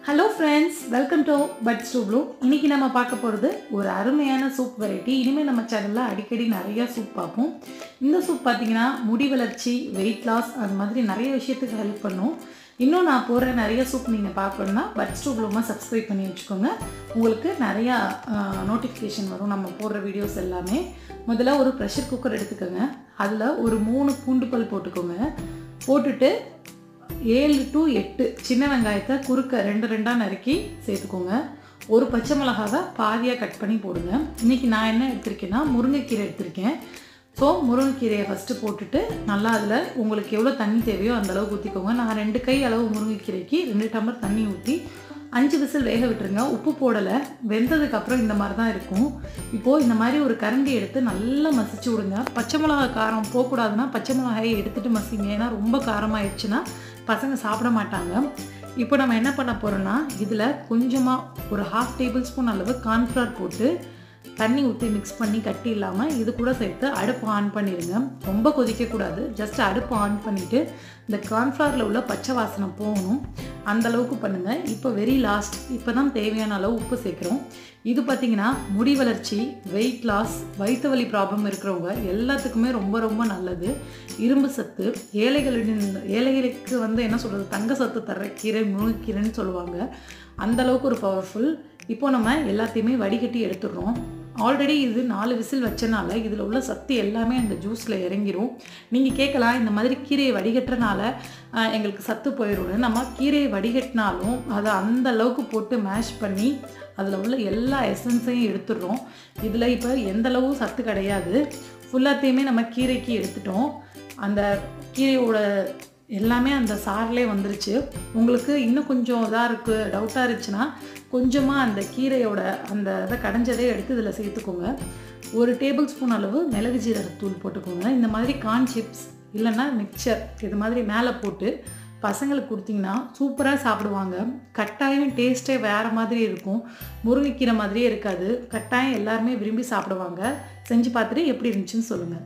Hello friends, welcome to Buds to Bloom. இன்னைக்கு நம்ம பார்க்க போறது ஒரு அருமையான சூப் வெரைட்டி. இனிமே நம்ம சேனல்ல அடிக்கடி நிறைய சூப் பார்ப்போம். இந்த சூப் பாத்தீங்கன்னா முடி வளர்ச்சி, weight loss அந்த மாதிரி நிறைய விஷயத்துக்கு ஹெல்ப் பண்ணும். இன்னும் நான் போற நிறைய சூப் நீங்க பார்க்கணும்னா Buds to Bloom சப்ஸ்கிரைப் பண்ணி வச்சுக்கோங்க. உங்களுக்கு நிறைய நோட்டிஃபிகேஷன் வரும் நம்ம போடுற வீடியோஸ் எல்லாமே. முதல்ல ஒரு பிரஷர் குக்கர் எடுத்துக்கோங்க. அதுல ஒரு 3 பூண்டு பல் போட்டுக்கோங்க. போட்டுட்டு 7 to 8 சின்ன வெங்காயத்தை குறுக்க ரெண்டு ரெண்டா நறுக்கி சேர்த்துக்கோங்க. ஒரு பச்சை மிளகாவை பாதியா கட் பண்ணி போடுங்க. இன்னைக்கு நான் என்ன எடுத்துர்க்கேன்னா முருங்கைக்கீரை எடுத்துர்க்கேன். சோ முருங்கைக்கீரையை ஃபர்ஸ்ட் போட்டுட்டு நல்லா அதுல உங்களுக்கு எவ்வளவு தண்ணி தேவையோ அந்த அளவுக்கு ஊத்திக்கோங்க. நான் 2 கை அளவு முருங்கைக்கீரைக்கு 2 டம்ளர் தண்ணி ஊத்தி 5 விசில் வேக விட்டுருங்க. உப்பு போடல. வெந்ததுக்கு அப்புறம் இந்த மாதிரி தான் இருக்கும். இப்போ இந்த மாதிரி ஒரு கரண்டி எடுத்து நல்லா மசிச்சு விடுங்க. பச்சை மிளகாய் காரம் போக கூடாதுன்னா பச்சை மிளகாயை எடுத்துட்டு மசிங்க. ஏன்னா ரொம்ப காரமாயிடுச்சுன்னா பசங்க சாப்பிட மாட்டாங்க. இப்போ நம்ம என்ன பண்ண போறோம்னா இதுல கொஞ்சமா ஒரு 1/2 டேபிள்ஸ்பூன் அளவு கார்ன்ஃப்ளவர் போட்டு தண்ணி ஊற்றி மிக்ஸ் பண்ணி கட்டி இல்லாம இது கூட சேர்த்து அடுப்பு ஆன் பண்ணிடுங்க. ரொம்ப கொதிக்க கூடாது. ஜஸ்ட் அடுப்பு ஆன் பண்ணிட்டு இந்த கார்ன்ஃப்ளவர்ல உள்ள பச்சை வாசனை போகணும். அந்த அளவுக்கு பண்ணுங்க. இப்போ வெரி லாஸ்ட் இப்போதான் தேவையான அளவு உப்பு சேர்க்கிறோம். இது பாத்தீங்கன்னா முடி வளர்ச்சி, weight loss, வயிற்று வலி ப்ராப்ளம் இருக்கிறவங்க எல்லாத்துக்குமே ரொம்ப ரொம்ப நல்லது. இரும்பு சத்து, ஏழைகளுக்கு என்ன சொல்றது தங்க சத்து தர கீரை முருங்கைக்கீரைன்னு சொல்லுவாங்க. அந்த அளவுக்கு ஒரு பவர்ஃபுல். இப்போ நம்ம எல்லாத்தையுமே வடிகட்டி எடுத்துடுறோம். ஆல்ரெடி இது 4 விசில் வச்சனால இதில் உள்ள சத்து எல்லாமே அந்த ஜூஸில் இறங்கிரும். நீங்கள் கேட்கலாம் இந்த மாதிரி கீரையை வடிகட்டுறனால எங்களுக்கு சத்து போயிடும்னு. நம்ம கீரையை வடிகட்டினாலும் அதை அந்த அளவுக்கு போட்டு மேஷ் பண்ணி அதில் உள்ள எல்லா எசன்ஸையும் எடுத்துடுறோம். இதில் இப்போ எந்த அளவு சத்து கிடையாது. ஃபுல்லாத்தையுமே நம்ம கீரைக்கு எடுத்துட்டோம். அந்த கீரையோட எல்லாமே அந்த சார்லே வந்துருச்சு. உங்களுக்கு இன்னும் கொஞ்சம் இதாக இருக்குது டவுட்டாக இருந்துச்சுன்னா கொஞ்சமாக அந்த கீரையோட அந்த இதை கடைஞ்சதே எடுத்து இதில் சேர்த்துக்கோங்க. 1 டேபிள் ஸ்பூன் அளவு மிளகு ஜீரகத்தூள் போட்டுக்கோங்க. இந்த மாதிரி கார்ன் சிப்ஸ் இல்லைன்னா மிக்சர் இது மாதிரி மேலே போட்டு பசங்களுக்கு கொடுத்தீங்கன்னா சூப்பராக சாப்பிடுவாங்க. கட்டாயம் டேஸ்ட்டே வேறு மாதிரி இருக்கும். முருங்கைக்கீரை மாதிரியே இருக்காது. கட்டாயம் எல்லாருமே விரும்பி சாப்பிடுவாங்க. செஞ்சு பார்த்துட்டு எப்படி இருந்துச்சுன்னு சொல்லுங்கள்.